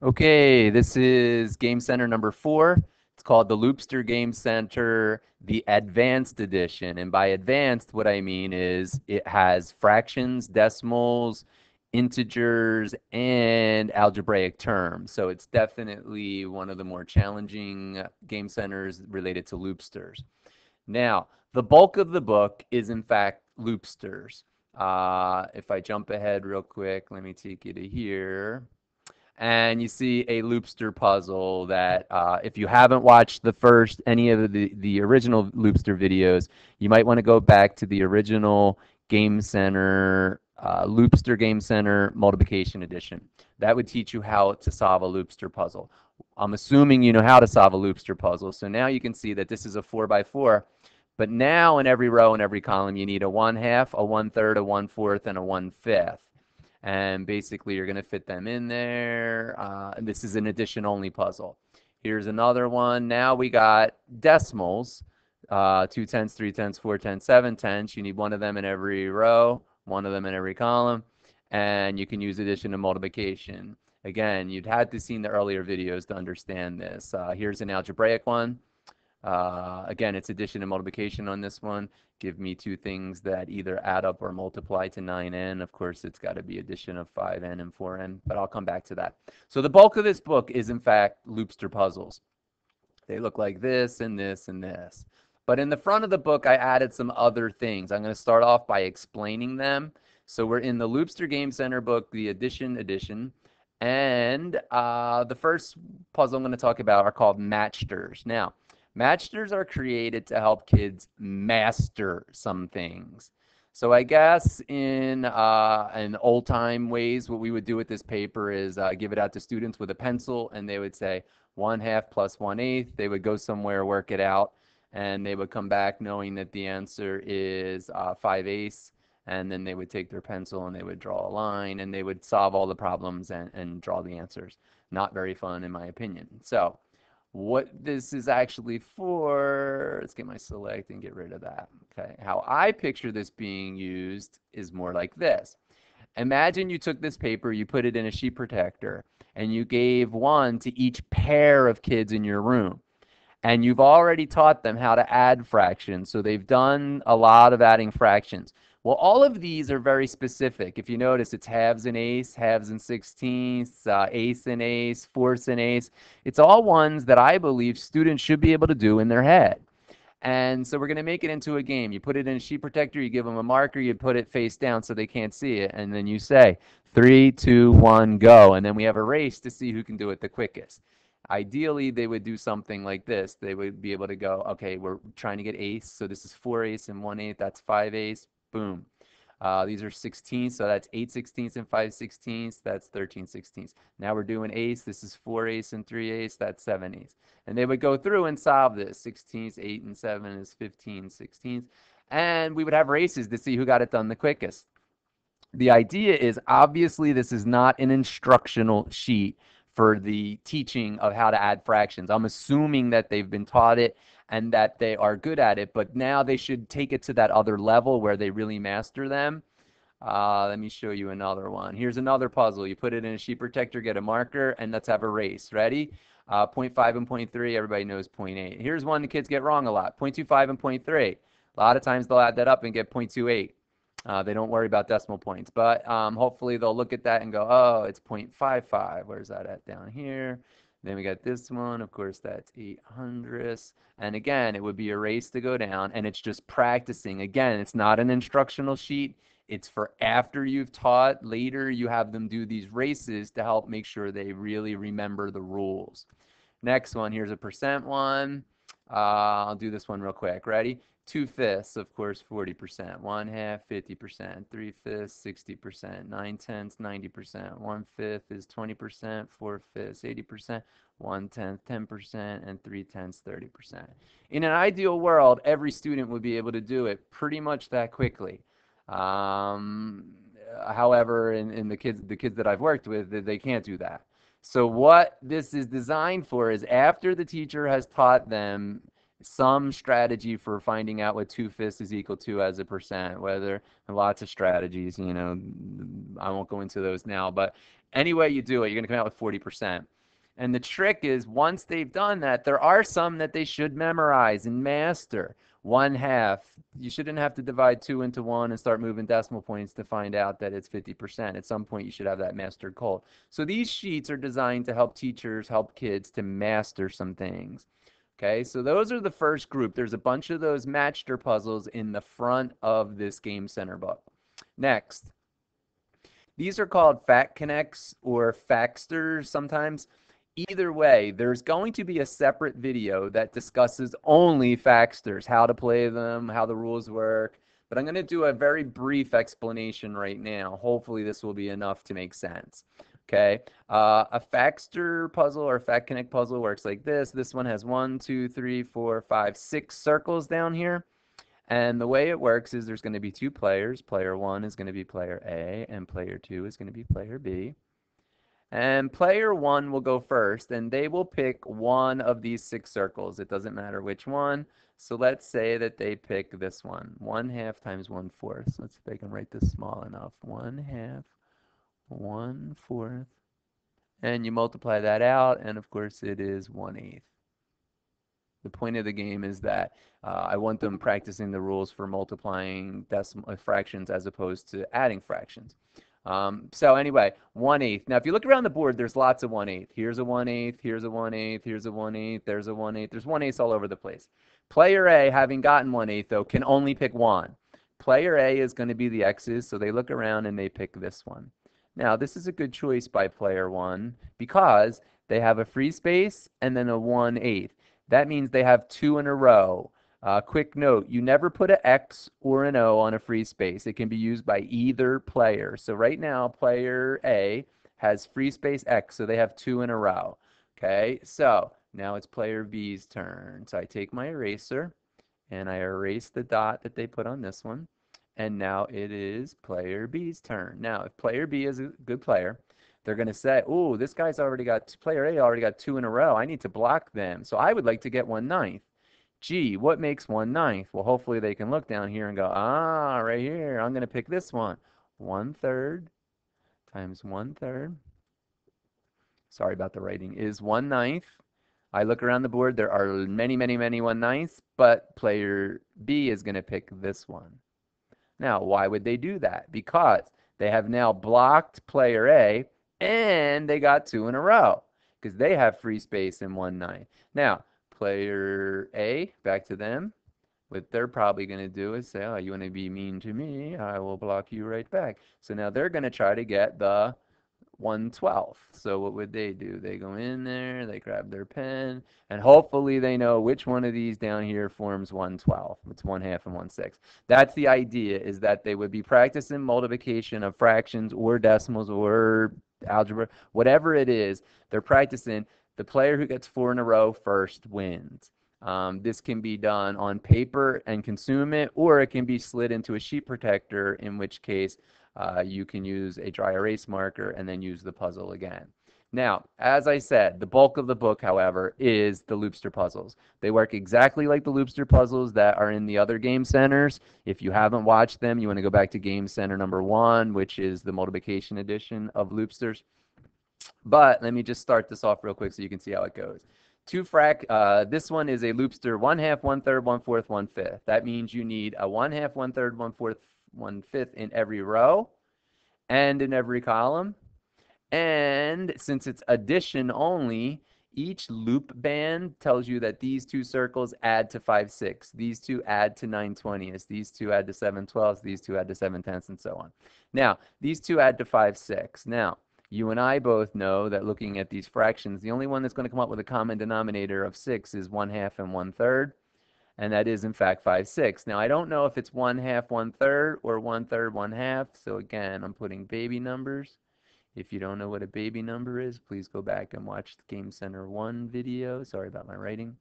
Okay, this is Game Center number 4. It's called the Loopster Game Center, the Advanced Edition. And by advanced, what I mean is it has fractions, decimals, integers, and algebraic terms. So it's definitely one of the more challenging game centers related to loopsters. Now, the bulk of the book is, in fact, loopsters. If I jump ahead real quick, let me take you to here, and you see a Loopster puzzle that if you haven't watched any of the original Loopster videos, you might want to go back to the original Game Center, Loopster Game Center Multiplication Edition. That would teach you how to solve a Loopster puzzle. I'm assuming you know how to solve a Loopster puzzle. So now you can see that this is a 4 by 4, but now in every row and every column you need a 1/2, a 1/3, a 1/4, and a 1/5, and basically you're going to fit them in there. And this is an addition only puzzle. Here's another one. Now we got decimals, 2/10, 3/10, 4/10, 7/10. You need one of them in every row, one of them in every column, and you can use addition and multiplication. Again, you'd had to seen the earlier videos to understand this. Here's an algebraic one. Again, it's addition and multiplication on this one. Give me two things that either add up or multiply to 9n. Of course, it's got to be addition of 5n and 4n, but I'll come back to that. So the bulk of this book is, in fact, Loopster puzzles. They look like this and this and this. But in the front of the book, I added some other things. I'm going to start off by explaining them. So we're in the Loopster Game Center book, the Addition Edition. And the first puzzle I'm going to talk about are called matchters. Now, matchters are created to help kids master some things. So I guess in old time ways, what we would do with this paper is give it out to students with a pencil, and they would say 1/2 plus 1/8. They would go somewhere, work it out, and they would come back knowing that the answer is 5/8. And then they would take their pencil and they would draw a line and they would solve all the problems and draw the answers. Not very fun, in my opinion. So what this is actually for, let's get my select and get rid of that. Okay, how I picture this being used is more like this. Imagine you took this paper, you put it in a sheet protector, and you gave one to each pair of kids in your room. And you've already taught them how to add fractions, so they've done a lot of adding fractions. Well, all of these are very specific. If you notice, it's halves and eighths, halves and sixteenths, eighths and eighths, fourths and eighths. It's all ones that I believe students should be able to do in their head. And so we're going to make it into a game. You put it in a sheet protector, you give them a marker, you put it face down so they can't see it, and then you say 3, 2, 1, go. And then we have a race to see who can do it the quickest. Ideally, they would do something like this. They would be able to go, okay, we're trying to get eighths, so this is 4/8 and 1/8, that's 5/8, boom. These are 16ths, so that's 8/16 and 5/16, that's 13/16. Now we're doing eighths. This is 4/8 and 3/8, that's 7/8. And they would go through and solve this. 16ths, 8 and 7 is 15/16. And we would have races to see who got it done the quickest. The idea is, obviously this is not an instructional sheet for the teaching of how to add fractions. I'm assuming that they've been taught it and that they are good at it, but now they should take it to that other level where they really master them. Let me show you another one. Here's another puzzle. You put it in a sheet protector, get a marker, and let's have a race. Ready? 0.5 and 0.3, everybody knows 0.8. Here's one the kids get wrong a lot, 0.25 and 0.3. A lot of times they'll add that up and get 0.28. They don't worry about decimal points, but hopefully they'll look at that and go, oh, it's 0.55. Where's that at down here? Then we got this one, of course, that's 800ths. And again, it would be a race to go down, and it's just practicing. Again, it's not an instructional sheet. It's for after you've taught. Later, you have them do these races to help make sure they really remember the rules. Next one, here's a percent one. I'll do this one real quick. Ready? 2/5, of course, 40%. 1/2, 50%. 3/5, 60%. 9/10, 90%. 1/5 is 20%. 4/5, 80%. 1/10, 10%. And 3/10, 30%. In an ideal world, every student would be able to do it pretty much that quickly. Um, However, in the kids that I've worked with, they can't do that. So what this is designed for is after the teacher has taught them some strategy for finding out what 2/5 is equal to as a percent, whether lots of strategies, you know, I won't go into those now, but any way you do it, you're going to come out with 40%. And the trick is once they've done that, there are some that they should memorize and master. 1/2, you shouldn't have to divide 2 into 1 and start moving decimal points to find out that it's 50%. At some point, you should have that mastered cold. So these sheets are designed to help teachers, help kids to master some things. Okay, so those are the first group. There's a bunch of those matchter puzzles in the front of this Game Center book. Next, these are called Fact Connects or Faxters sometimes. Either way, there's going to be a separate video that discusses only Faxters, how to play them, how the rules work. But I'm going to do a very brief explanation right now. Hopefully this will be enough to make sense. Okay, a Faxter puzzle or Fact Connect puzzle works like this. This one has 1, 2, 3, 4, 5, 6 circles down here. And the way it works is there's going to be 2 players. Player 1 is going to be player A, and player 2 is going to be player B. And player 1 will go first, and they will pick one of these 6 circles. It doesn't matter which one. So let's say that they pick this one, 1/2 times 1/4. So let's see if I can write this small enough. 1/2, 1/4. And you multiply that out, and of course it is 1/8. The point of the game is that I want them practicing the rules for multiplying decimal fractions as opposed to adding fractions. So anyway, 1/8. Now, if you look around the board, there's lots of 1/8. Here's a 1/8, here's a 1/8, here's a 1/8, there's a 1/8. There's 1/8 all over the place. Player A, having gotten 1/8, though, can only pick one. Player A is going to be the X's, so they look around and they pick this one. Now, this is a good choice by player 1 because they have a free space and then a 1/8. That means they have 2 in a row. Quick note, you never put an X or an O on a free space. It can be used by either player. So right now, player A has free space X, so they have 2 in a row. Okay, so now it's player B's turn. So I take my eraser, and I erase the dot that they put on this one. And now it is player B's turn. Now, if player B is a good player, they're going to say, oh, this guy's already got, player A already got 2 in a row. I need to block them. So I would like to get 1/9. Gee, what makes 1/9? Well, hopefully they can look down here and go, ah, right here, I'm going to pick this one. 1/3 times 1/3. Sorry about the writing, is 1/9. I look around the board, there are many, many, many 1/9s, but player B is going to pick this one. Now, why would they do that? Because they have now blocked player A, and they got 2 in a row because they have free space in 1/9. Now, player A, back to them. What they're probably going to do is say, oh, you want to be mean to me? I will block you right back. So now they're going to try to get the 1/12. So what would they do? They go in there, they grab their pen, and hopefully they know which one of these down here forms 1/12. It's 1/2 and 1/6. That's the idea, is that they would be practicing multiplication of fractions or decimals or algebra, whatever it is, they're practicing. The player who gets 4 in a row first wins. This can be done on paper and consume it, or it can be slid into a sheet protector, in which case you can use a dry erase marker and then use the puzzle again. Now, as I said, the bulk of the book, however, is the Loopster puzzles. They work exactly like the Loopster puzzles that are in the other game centers. If you haven't watched them, you want to go back to Game Center number 1, which is the multiplication edition of Loopsters. But let me just start this off real quick so you can see how it goes. This one is a Loopster 1/2, 1/3, 1/4, 1/5. That means you need a 1/2, 1/3, 1/4, 1/5 in every row and in every column. And since it's addition only, each loop band tells you that these 2 circles add to 5/6. These 2 add to 9/20. These 2 add to 7/12. These 2 add to 7/10, and so on. Now, these 2 add to 5/6. Now, you and I both know that looking at these fractions, the only one that's going to come up with a common denominator of 6 is 1/2 and 1/3. And that is, in fact, 5/6. Now, I don't know if it's 1/2, 1/3, or 1/3, 1/2. So, again, I'm putting baby numbers. If you don't know what a baby number is, please go back and watch the Game Center 1 video. Sorry about my writing.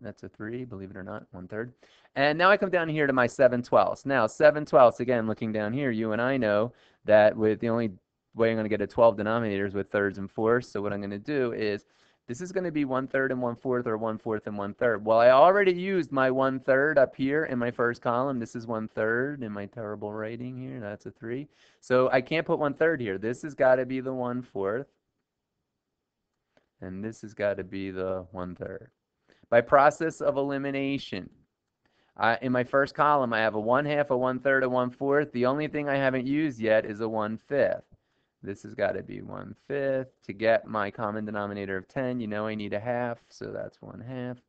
That's a 3, believe it or not, 1/3. And now I come down here to my 7/12. Now, 7/12, again, looking down here, you and I know that with the only way I'm going to get a 12 denominator is with thirds and fourths. So what I'm going to do is This is going to be 1/3 and 1/4 or 1/4 and 1/3. Well, I already used my 1/3 up here in my first column. This is 1/3 in my terrible writing here. That's a 3. So I can't put 1/3 here. This has got to be the 1/4. And this has got to be the 1/3. By process of elimination, in my first column, I have a 1/2, a 1/3, a 1/4. The only thing I haven't used yet is a 1/5. This has got to be 1/5. To get my common denominator of 10, you know I need a half, so that's 1/2.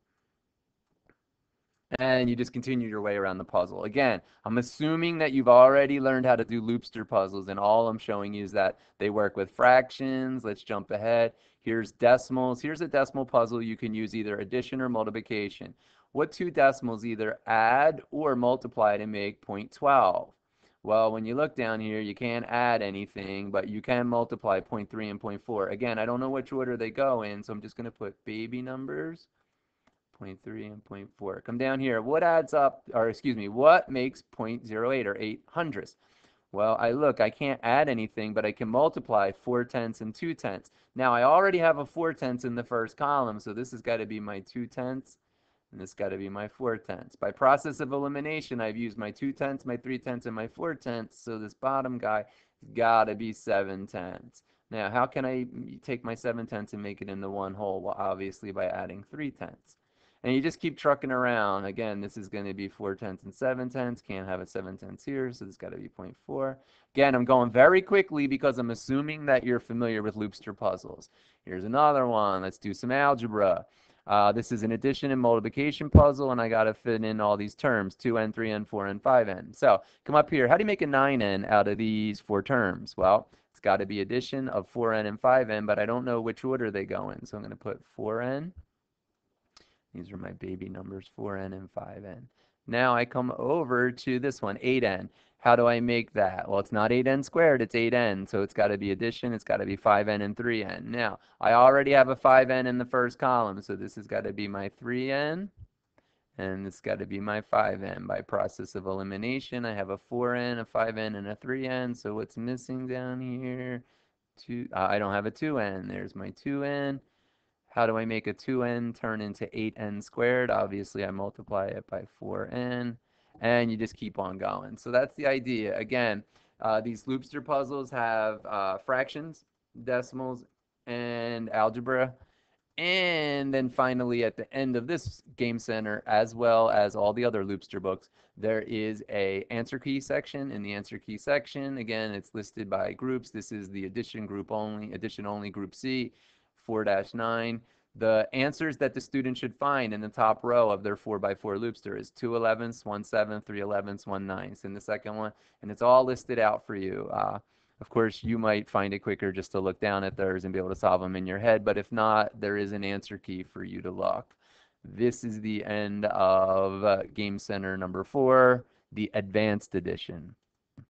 And you just continue your way around the puzzle. Again, I'm assuming that you've already learned how to do Loopster puzzles, and all I'm showing you is that they work with fractions. Let's jump ahead. Here's decimals. Here's a decimal puzzle. You can use either addition or multiplication. What two decimals either add or multiply to make 0.12? Well, when you look down here, you can't add anything, but you can multiply 0.3 and 0.4. Again, I don't know which order they go in, so I'm just going to put baby numbers. 0.3 and 0.4. Come down here. What adds up, or excuse me, what makes 0.08 or 8/100ths? Well, I can't add anything, but I can multiply 4/10 and 2/10. Now, I already have a 4/10 in the first column, so this has got to be my 2/10, and this got to be my 4/10. By process of elimination, I've used my 2/10, my 3/10, and my 4/10, so this bottom guy has got to be 7/10. Now, how can I take my 7/10 and make it into one whole? Well, obviously by adding 3/10. And you just keep trucking around. Again, this is going to be 4/10 and 7/10. Can't have a 7/10 here, so it's got to be 0.4. Again, I'm going very quickly because I'm assuming that you're familiar with Loopster puzzles. Here's another one. Let's do some algebra. This is an addition and multiplication puzzle, and I got to fit in all these terms, 2n, 3n, 4n, 5n. So come up here. How do you make a 9n out of these 4 terms? Well, it's got to be addition of 4n and 5n, but I don't know which order they go in. So I'm going to put 4n. These are my baby numbers, 4n and 5n. Now I come over to this one, 8n. How do I make that? Well, it's not 8n squared, it's 8n. So it's got to be addition, it's got to be 5n and 3n. Now, I already have a 5n in the first column, so this has got to be my 3n. And it's got to be my 5n. By process of elimination, I have a 4n, a 5n, and a 3n. So what's missing down here? I don't have a 2n. There's my 2n. How do I make a 2n turn into 8n squared? Obviously, I multiply it by 4n, and you just keep on going. So that's the idea. Again, these Loopster puzzles have fractions, decimals, and algebra. And then finally, at the end of this game center, as well as all the other Loopster books, there is a answer key section. In the answer key section, again, it's listed by groups. This is the addition group only, addition only group C. 4-9. The answers that the student should find in the top row of their 4x4 Loopster is 2/11, 1/7, 3/11, 1/9 in the second one, and it's all listed out for you. Of course, you might find it quicker just to look down at theirs and be able to solve them in your head, but if not, there is an answer key for you to look. This is the end of Game Center number 4, the Advanced Edition.